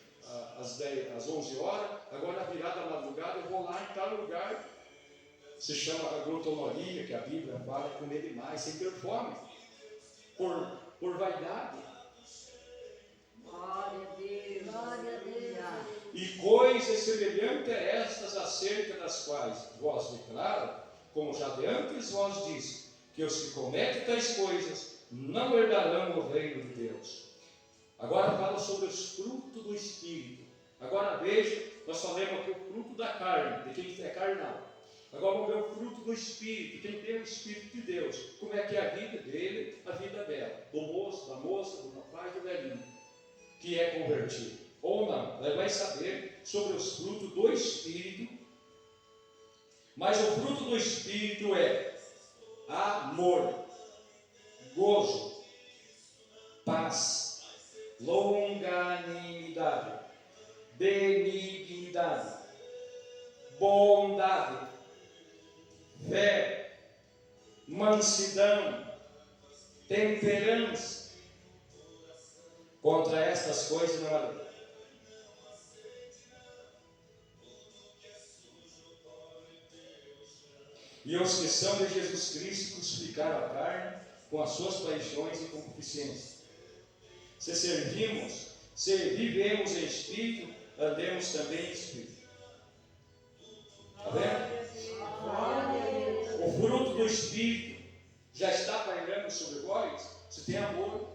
às 11 horas, agora na virada da madrugada eu vou lá em tal lugar, se chama a glutonaria, que a Bíblia fala, comer demais, sem ter fome, por vaidade.
Glória a Deus. Glória a Deus.
E coisas semelhantes a estas, acerca das quais vós declaro, como já de antes vós disse, que os que cometem tais coisas não herdarão o reino de Deus. Agora fala sobre os frutos do Espírito. Agora veja, nós falamos aqui o fruto da carne, de quem é carnal. Agora vamos ver o fruto do Espírito, quem tem o Espírito de Deus. Como é que é a vida dele, a vida dela. Do moço, da moça, do rapaz, do velhinho, que é convertido. Ou não, ela vai saber sobre os frutos do Espírito. Mas o fruto do Espírito é amor, gozo, paz, longanimidade, benignidade, bondade, fé, mansidão, temperança. Contra estas coisas não há lei. E os que são de Jesus Cristo crucificaram a carne com as suas paixões e concupiscências. Se vivemos em Espírito, andemos também em Espírito. Está vendo?
Glória a Deus.
O fruto do Espírito já está pairando sobre vós. Você tem amor.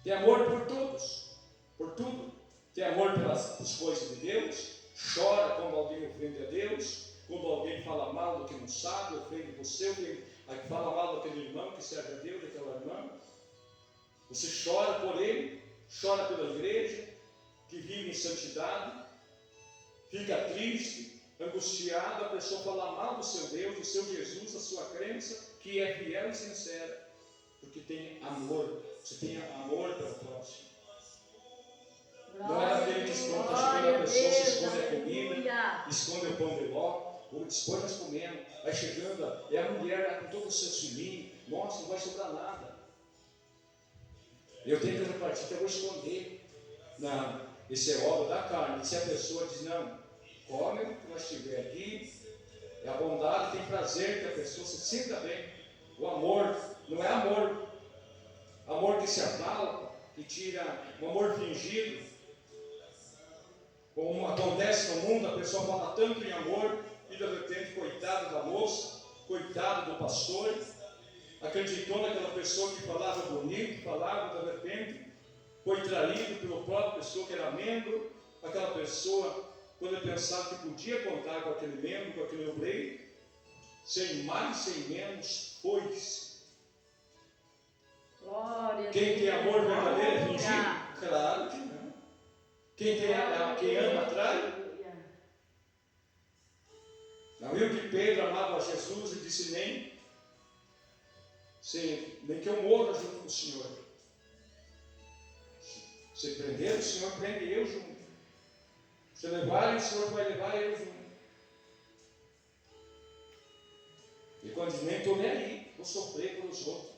Tem amor por todos, por tudo. Tem amor pelas coisas de Deus. Chora quando alguém ofende a Deus. Quando alguém fala mal do que não sabe, ofende você, fala mal daquele irmão que serve a Deus, daquela irmã. Você chora por ele, chora pela igreja, que vive em santidade, fica triste, angustiado, a pessoa fala mal do seu Deus, do seu Jesus, da sua crença, que é fiel e sincera, porque tem amor. Você tem amor pelo próximo. Não é aquele que esconde, está chegando a pessoa, se esconde a comida, esconde o pão de ló, dispõe nós comendo, vai chegando, é a mulher com todos os seus filhinhos, nossa, não vai sobrar nada. Eu tenho que repartir, então eu vou esconder. Não, isso é obra da carne. E se a pessoa diz, não, come o que nós estiver aqui, é a bondade, tem prazer que a pessoa se sinta bem. O amor, não é amor que se abala, que tira, um amor fingido. Como acontece no mundo, a pessoa fala tanto em amor, e de repente, coitado da moça, coitado do pastor, acreditou naquela pessoa que falava bonito, falava, de repente, foi traído pela própria pessoa que era membro, aquela pessoa, quando ele pensava que podia contar com aquele membro, com aquele obreiro, sem mais, sem menos, foi-se. Quem tem amor verdadeiro é fingido? Claro que não. Quem ama atrai? Não viu que Pedro amava Jesus e disse nem que eu morra junto com o Senhor. Se prender o Senhor, prende eu junto. Se levarem, o Senhor vai levar eu junto. E quando diz, nem estou nem aí, vou sofrer pelos outros.